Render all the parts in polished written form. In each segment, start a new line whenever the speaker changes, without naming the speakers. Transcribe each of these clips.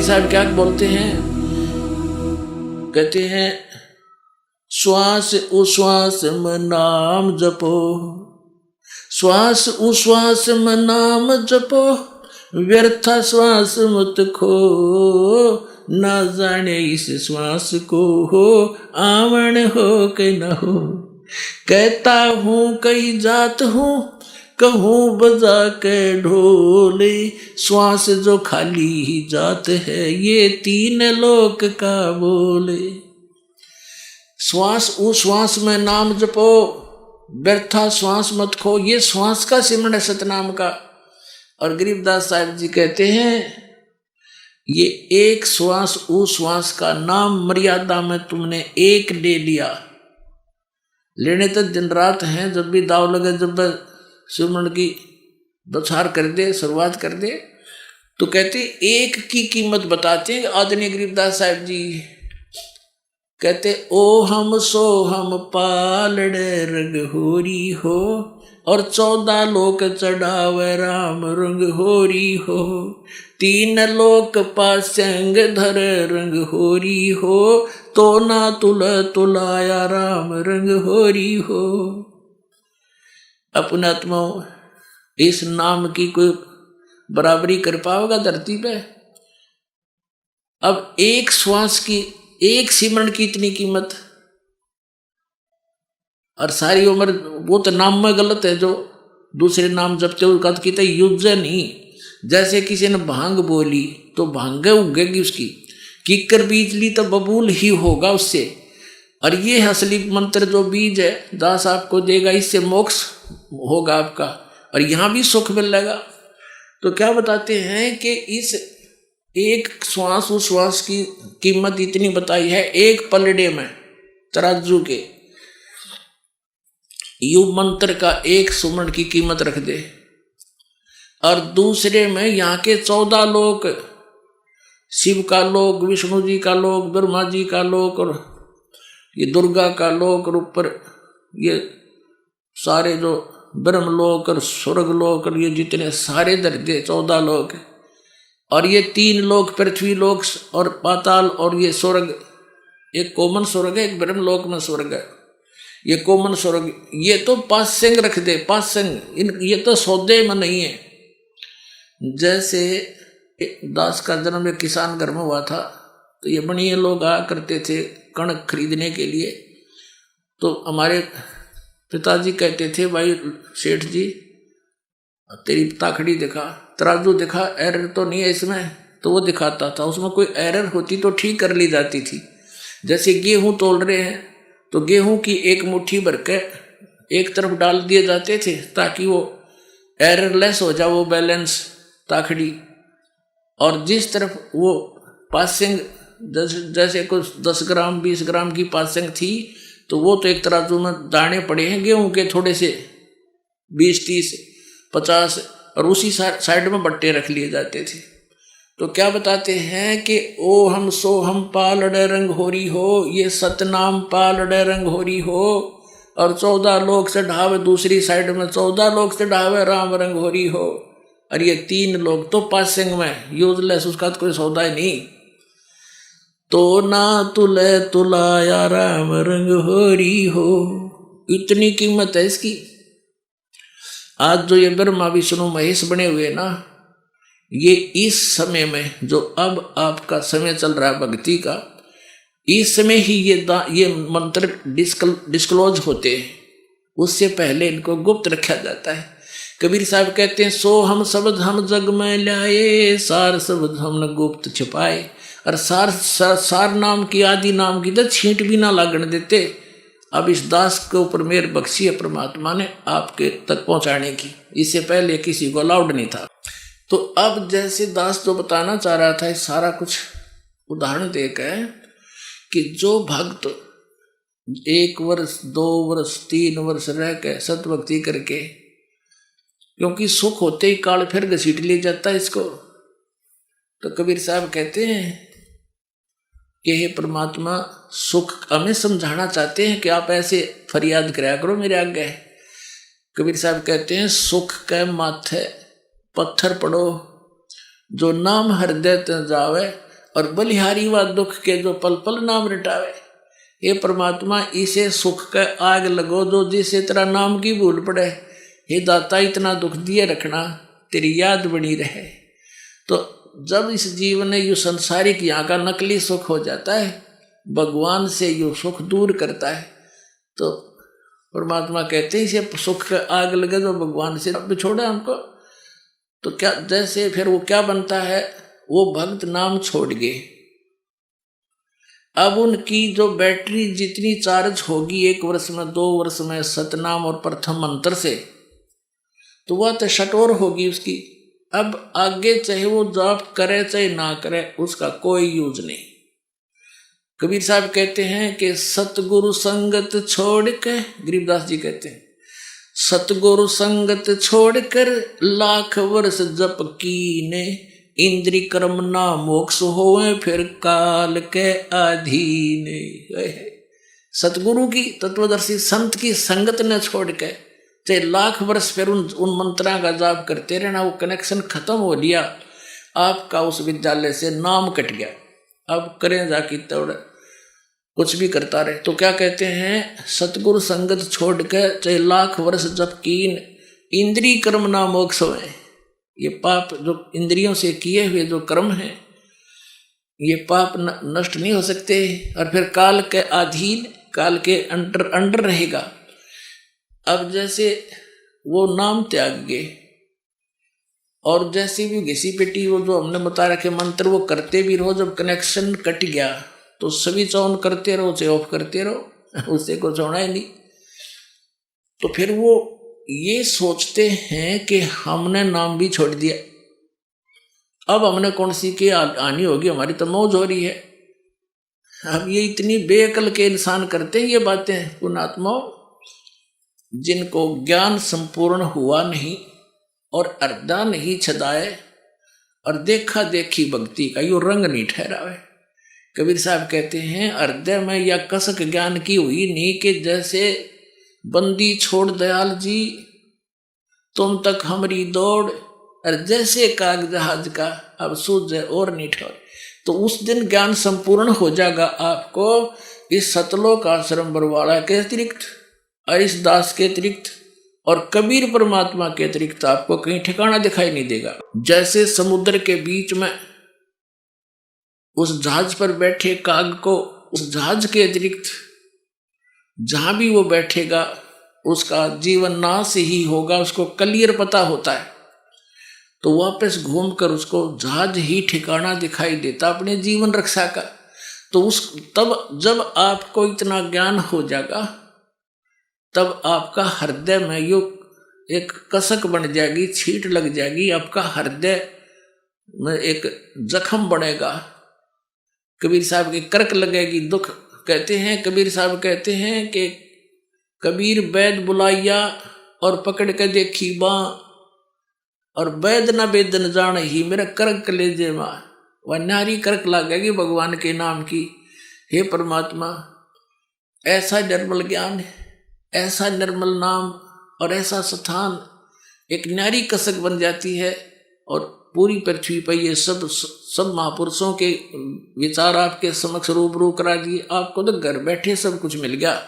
कबीर साहब क्या बोलते हैं, कहते हैं श्वास उश्वास में नाम जपो, श्वास उश्वास में नाम जपो, व्यर्था श्वास मत खो, ना जाने इस श्वास को हो आवन हो कि न हो। कहता हूँ कई जात हूँ, कहूँ बजा के ढोले, श्वास जो खाली ही जात है, ये तीन लोक का बोले। श्वास उश्वास में नाम जपो, व्यर्था श्वास मत खो, ये श्वास का सिमरण है सतनाम का। और गरीबदास साहब जी कहते हैं ये एक श्वास उश्वास का नाम मर्यादा में तुमने एक ले लिया, लेने तक दिन रात हैं, जब भी दाव लगे, जब सिमरण की बछार कर दे, शुरुआत कर दे, तो कहते एक की कीमत बताते हैं आदरणीय गरीबदास साहब जी। कहते ओ हम सो हम पालड़े रंग होरी हो, और 14 लोक चढ़ावे राम रंग होरी हो, 3 लोक पासंग धर रंग होरी हो, तो ना तुलाया राम रंग होरी हो। अपने आत्माओं इस नाम की कोई बराबरी कर पाओगा धरती पे? अब एक श्वास की, एक सिमरण की इतनी कीमत, और सारी उम्र वो तो नाम में गलत है जो दूसरे नाम जपते हुए कद की युद्ध नहीं। जैसे किसी ने भांग बोली तो भांग उगेगी उसकी, कीकर बीज ली तो बबूल ही होगा उससे। और ये असली मंत्र जो बीज है दास आपको देगा, इससे मोक्ष होगा आपका, और यहाँ भी सुख मिलेगा। तो क्या बताते हैं कि इस एक श्वास उश्वास की कीमत इतनी बताई है, एक पलड़े में तराजू के यु मंत्र का एक सुमरण की कीमत रख दे, और दूसरे में यहाँ के 14 लोक, शिव का लोक, विष्णु जी का लोक, ब्रह्मा जी का लोक, और ये दुर्गा का लोक, और ऊपर ये सारे जो ब्रह्मलोक और स्वर्ग लोक, और ये जितने सारे दर्जे 14 लोक, और ये 3 लोक पृथ्वी लोक और पाताल, और ये स्वर्ग, एक कोमन स्वर्ग है, एक ब्रह्मलोक में स्वर्ग है, ये कोमन स्वर्ग, ये तो पासंग रख दे, पासंग, ये तो सौदे में नहीं है। जैसे दास का जन्म एक किसान घर में हुआ था, तो ये बनिए लोग आया करते थे कणक खरीदने के लिए। तो हमारे पिताजी कहते थे भाई सेठ जी तेरी ताखड़ी दिखा, तराजू दिखा, एरर तो नहीं है इसमें, तो वो दिखाता था। उसमें कोई एरर होती तो ठीक कर ली जाती थी। जैसे गेहूं तोल रहे हैं तो गेहूं की एक मुट्ठी भर के एक तरफ डाल दिए जाते थे ताकि वो एररलेस हो जाए वो बैलेंस ताखड़ी, और जिस तरफ वो पासिंग जैसे कुछ 10 ग्राम 20 ग्राम की पासिंग थी, तो वो तो एक तराजू में दाने पड़े हैं गेहूं के थोड़े से 20 30 50, और उसी साइड में बट्टे रख लिए जाते थे। तो क्या बताते हैं कि ओ हम सो हम पालड़े रंग होरी हो, ये सतनाम पालड़े रंग होरी हो, और 14 लोक से ढावे, दूसरी साइड में 14 लोक से ढावे राम रंग होरी हो, और ये 3 लोग तो पासिंग में यूजलेस, उसका तो कोई सौदा ही नहीं। तो ना तुलाया राम रंग होरी हो, इतनी कीमत है इसकी। आज जो ये ब्रह्मा विष्णु महेश बने हुए ना, ये इस समय में जो अब आपका समय चल रहा है भक्ति का, इस समय ही ये मंत्र डिस्क्लोज होते हैं, उससे पहले इनको गुप्त रखा जाता है। कबीर साहब कहते हैं सो हम शब्द हम जग में लाए, सार शब्द हमने गुप्त छिपाए। और सार नाम की आदि नाम की तो छींट भी ना लागण देते। अब इस दास के ऊपर मेहर बख्शी है परमात्मा ने आपके तक पहुंचाने की, इससे पहले किसी को अलाउड नहीं था। तो अब जैसे दास जो बताना चाह रहा था, सारा कुछ उदाहरण देकर कि जो भक्त 1 वर्ष 2 वर्ष 3 वर्ष रह के सतभक्ति करके, क्योंकि सुख होते ही काल फिर घसीट ले जाता है इसको, तो कबीर साहब कहते हैं कि हे परमात्मा, सुख हमें समझाना चाहते हैं कि आप ऐसे फरियाद कराया करो मेरे आगे। कबीर साहब कहते हैं सुख के माथे पत्थर पड़ो, जो नाम हृदय ते जावे, और बलिहारी व दुख के जो पल पल नाम रटावे। हे परमात्मा इसे सुख का आग लगो जो जिसे तेरा नाम की भूल पड़े। हे दाता इतना दुख दिए रखना तेरी याद बनी रहे। तो जब इस जीवन में यू संसारिक यहाँ का नकली सुख हो जाता है, भगवान से यू सुख दूर करता है, तो परमात्मा कहते हैं इसे सुख का आग लगे जो भगवान से बिछोड़ा हमको। तो क्या जैसे फिर वो क्या बनता है, वो भक्त नाम छोड़ गए। अब उनकी जो बैटरी जितनी चार्ज होगी 1 वर्ष में 2 वर्ष में सतनाम और प्रथम मंत्र से, तो वह तो शटोर होगी उसकी। अब आगे चाहे वो जाप करे चाहे ना करे उसका कोई यूज नहीं। कबीर साहब कहते हैं कि सतगुरु संगत छोड़ के, गरीबदास जी कहते हैं सतगुरु संगत छोड़कर लाख वर्ष जप कीने, इंद्री कर्म ना मोक्ष होवे फिर काल के अधीन। सतगुरु की तत्वदर्शी संत की संगत न छोड़ के चाहे लाख वर्ष फिर उन मंत्रा का जाप करते रहना, वो कनेक्शन खत्म हो लिया, आपका उस विद्यालय से नाम कट गया। अब करें जाके तोड़ कुछ भी करता रहे। तो क्या कहते हैं, सतगुरु संगत छोड़ के चाहे लाख वर्ष जप कीन, इंद्री कर्म ना मोक्ष होए। ये पाप जो इंद्रियों से किए हुए जो कर्म हैं, ये पाप नष्ट नहीं हो सकते, और फिर काल के अधीन, काल के अंडर रहेगा। अब जैसे वो नाम त्याग गए और जैसे भी घिसी पिटी वो जो हमने बता रखे मंत्र वो करते भी रहो, जब कनेक्शन कट गया तो स्विच ऑन करते रहो चाहे ऑफ करते रहो, उससे कुछ होना ही नहीं। तो फिर वो ये सोचते हैं कि हमने नाम भी छोड़ दिया, अब हमने कौन सी की हानि होगी, हमारी तो मौज हो रही है। अब ये इतनी बेअकल के इंसान करते हैं ये बातें, पुण्यात्माओं, जिनको ज्ञान संपूर्ण हुआ नहीं और अर्धा नहीं छदाए और देखा देखी भक्ति का यो रंग नहीं ठहरावे। कबीर साहब कहते हैं हृदय में या कसक ज्ञान की हुई नहीं कि जैसे बंदी छोड़ दयाल जी तुम तक हमारी दौड़, और जैसे काग जहाज का अब सूझ और नहीं ठहर। तो उस दिन ज्ञान संपूर्ण हो जाएगा आपको इस सतलोक आश्रम बरवाड़ा के अतिरिक्त, हरीश दास के अतिरिक्त और कबीर परमात्मा के अतिरिक्त आपको कहीं ठिकाना दिखाई नहीं देगा। जैसे समुद्र के बीच में उस जहाज पर बैठे काग को उस जहाज के अतिरिक्त जहां भी वो बैठेगा उसका जीवन नाश ही होगा, उसको क्लियर पता होता है, तो वापस घूमकर उसको जहाज ही ठिकाना दिखाई देता अपने जीवन रक्षा का। तो तब जब आपको इतना ज्ञान हो जाएगा तब आपका हृदय में यो एक कसक बन जाएगी, छींट लग जाएगी, आपका हृदय में एक जख्म बनेगा, कबीर साहब की करक लगेगी, दुख। कहते हैं कबीर साहब कहते हैं कि कबीर वैद बुलाइया और पकड़ के देखी बाँ, और वैद न वेद न जान ही मेरा करक कलेजे माँ। वह नारी करक लगेगी भगवान के नाम की। हे परमात्मा, ऐसा निर्मल ज्ञान, ऐसा निर्मल नाम और ऐसा स्थान एक नारी कसक बन जाती है, और पूरी पृथ्वी पर ये सब महापुरुषों के विचार आपके समक्ष रूबरू करा दिए। आपको तो घर बैठे सब कुछ मिल गया।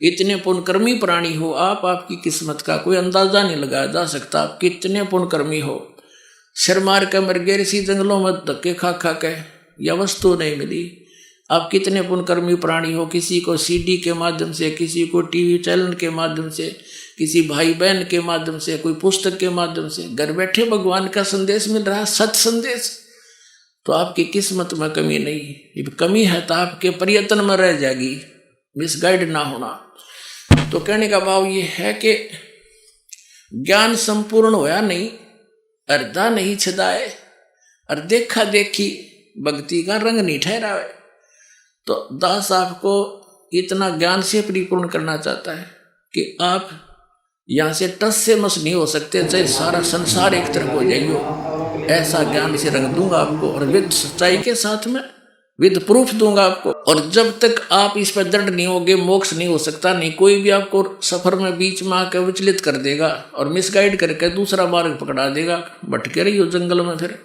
इतने पुण्यकर्मी प्राणी हो आप, आपकी किस्मत का कोई अंदाजा नहीं लगाया जा सकता। आप कितने पुण्यकर्मी हो, सिर मार के मर गए ऋषि जंगलों में धक्के खा खा के, या वस्तु नहीं मिली। आप कितने पुण्यकर्मी प्राणी हो, किसी को सीडी के माध्यम से, किसी को टीवी चैनल के माध्यम से, किसी भाई बहन के माध्यम से, कोई पुस्तक के माध्यम से घर बैठे भगवान का संदेश मिल रहा है, सत्य संदेश। तो आपकी किस्मत में कमी नहीं, कमी है तो आपके प्रयत्न में रह जाएगी, मिसगाइड ना होना। तो कहने का भाव ये है कि ज्ञान संपूर्ण होया नहीं, अर्धा नहीं छदाए, और देखा देखी भक्ति का रंग नहीं ठहरावे। तो दास आपको इतना ज्ञान से परिपूर्ण करना चाहता है कि आप यहाँ से टस से मस नहीं हो सकते, चाहे सारा संसार एक तरफ हो जाइए, ऐसा ज्ञान से रंग दूंगा आपको, और विद सच्चाई के साथ में विद प्रूफ दूंगा आपको। और जब तक आप इस पर दृढ़ नहीं होगे मोक्ष नहीं हो सकता। नहीं कोई भी आपको सफर में बीच में आकर विचलित कर देगा और मिसगाइड करके दूसरा मार्ग पकड़ा देगा, भटके रही हो जंगल में फिर।